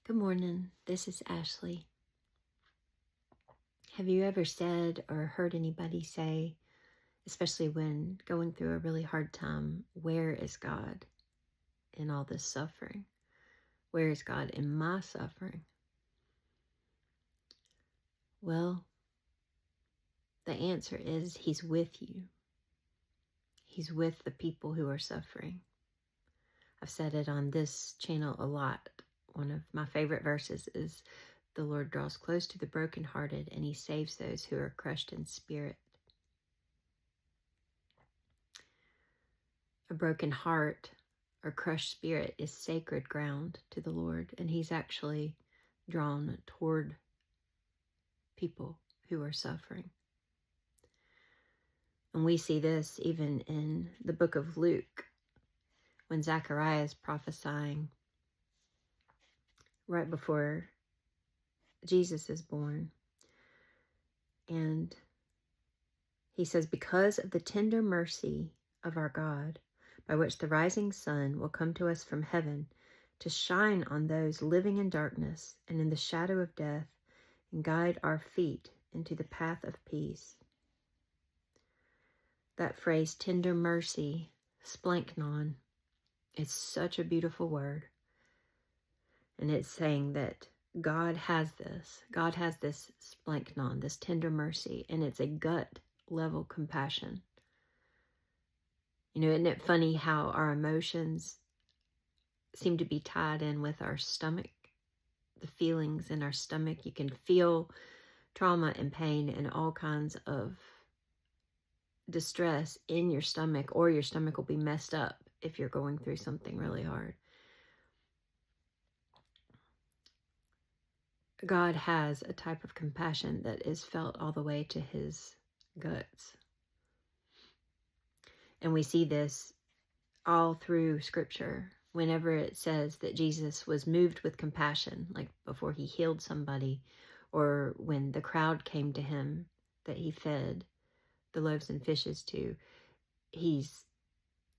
Good morning. This is Ashley. Have you ever said or heard anybody say, especially when going through a really hard time, where is God in all this suffering? Where is God in my suffering? Well, the answer is He's with you. He's with the people who are suffering. I've said it on this channel a lot. One of my favorite verses is, "The Lord draws close to the brokenhearted, and He saves those who are crushed in spirit." A broken heart or crushed spirit is sacred ground to the Lord, and He's actually drawn toward people who are suffering. And we see this even in the book of Luke, when Zechariah is prophesying right before Jesus is born. And he says, "Because of the tender mercy of our God, by which the rising sun will come to us from heaven, to shine on those living in darkness and in the shadow of death, and guide our feet into the path of peace." That phrase, tender mercy, splanknon, it's such a beautiful word. And it's saying that God has this splanknon, this tender mercy, and it's a gut level compassion. You know, isn't it funny how our emotions seem to be tied in with our stomach? The feelings in our stomach. You can feel trauma and pain and all kinds of distress in your stomach, or your stomach will be messed up if you're going through something really hard. God has a type of compassion that is felt all the way to His guts. And we see this all through Scripture. Whenever it says that Jesus was moved with compassion, like before He healed somebody, or when the crowd came to Him that He fed the loaves and fishes to, He's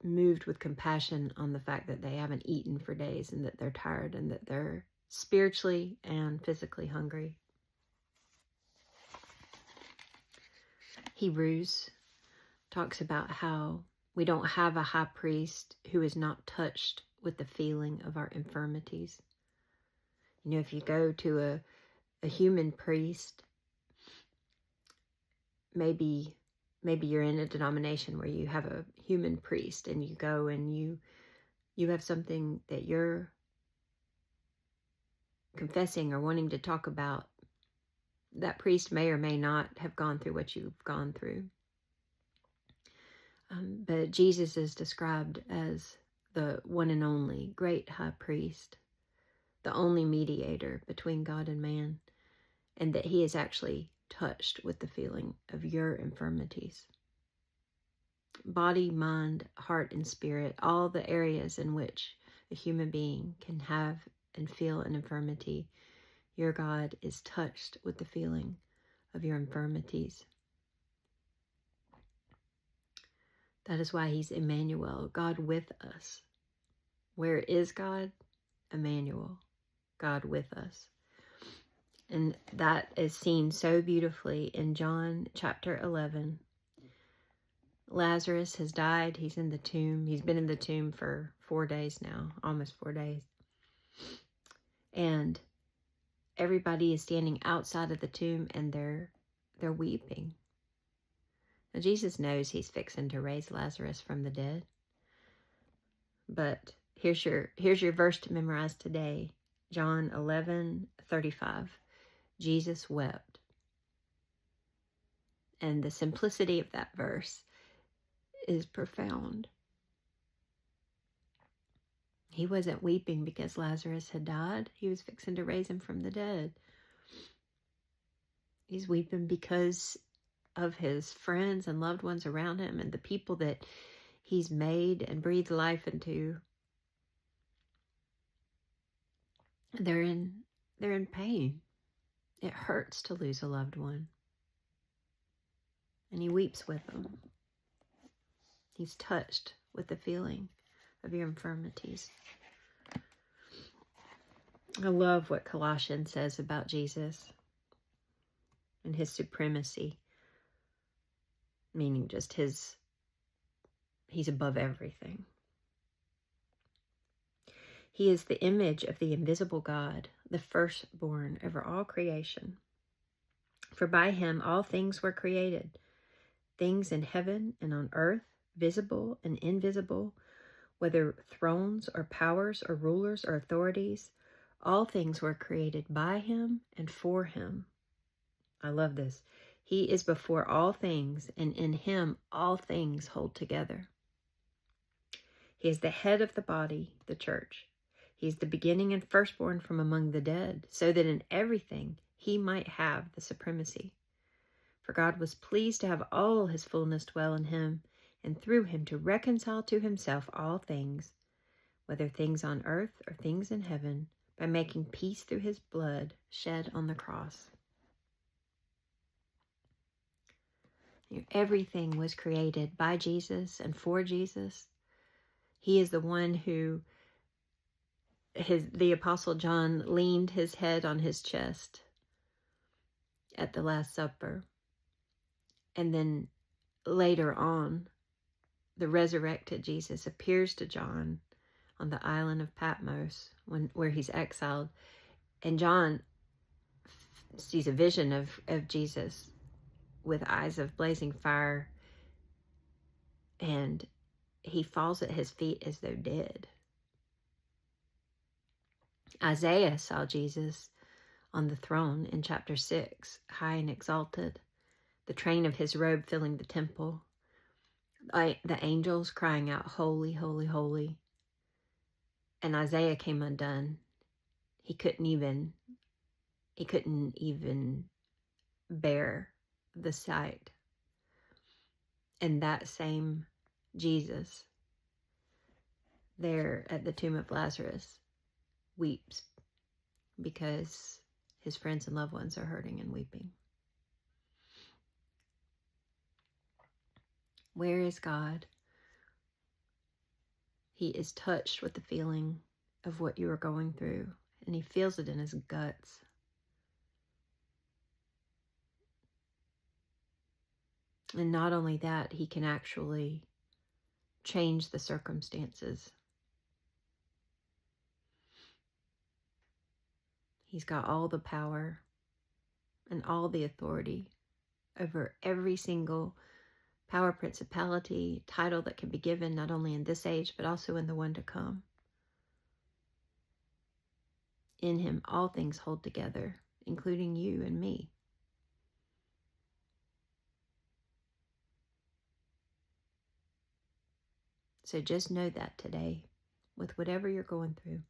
moved with compassion on the fact that they haven't eaten for days and that they're tired and that they're spiritually and physically hungry. Hebrews talks about how we don't have a high priest who is not touched with the feeling of our infirmities. You know, if you go to a human priest, maybe you're in a denomination where you have a human priest and you go and you have something that you're confessing or wanting to talk about. That priest may or may not have gone through what you've gone through. But Jesus is described as the one and only great high priest, the only mediator between God and man, and that He is actually touched with the feeling of your infirmities. Body, mind, heart, and spirit, all the areas in which a human being can have and feel an infirmity, your God is touched with the feeling of your infirmities. That is why He's Emmanuel, God with us. Where is God? Emmanuel, God with us. And that is seen so beautifully in John chapter 11. Lazarus has died. He's in the tomb. He's been in the tomb for 4 days now, almost 4 days. And everybody is standing outside of the tomb and they're weeping. Now, Jesus knows He's fixing to raise Lazarus from the dead. But here's your verse to memorize today. John 11:35. Jesus wept. And the simplicity of that verse is profound. He wasn't weeping because Lazarus had died. He was fixing to raise him from the dead. He's weeping because of his friends and loved ones around him and the people that He's made and breathed life into. They're in pain. It hurts to lose a loved one. And He weeps with them. He's touched with the feeling of your infirmities. I love what Colossians says about Jesus and his supremacy, meaning just he's above everything. He is the image of the invisible God, the firstborn over all creation. For by him all things were created, things in heaven and on earth, visible and invisible, whether thrones or powers or rulers or authorities, all things were created by him and for him. I love this. He is before all things, and in him all things hold together. He is the head of the body, the church. He is the beginning and firstborn from among the dead, so that in everything he might have the supremacy. For God was pleased to have all his fullness dwell in him, and through him to reconcile to himself all things, whether things on earth or things in heaven, by making peace through his blood shed on the cross. Everything was created by Jesus and for Jesus. He is the one who, the Apostle John leaned his head on his chest at the Last Supper. And then later on, the resurrected Jesus appears to John on the island of Patmos where he's exiled. And John sees a vision of Jesus with eyes of blazing fire, and he falls at his feet as though dead. Isaiah saw Jesus on the throne in chapter 6, high and exalted, the train of his robe filling the temple, the angels crying out, "Holy, holy, holy." And Isaiah came undone. He couldn't even bear the sight. And that same Jesus there at the tomb of Lazarus weeps because his friends and loved ones are hurting and weeping. Where is God? He is touched with the feeling of what you are going through, and he feels it in his guts. And not only that, he can actually change the circumstances. He's got all the power and all the authority over every single power, principality, title that can be given, not only in this age, but also in the one to come. In him, all things hold together, including you and me. So just know that today, with whatever you're going through.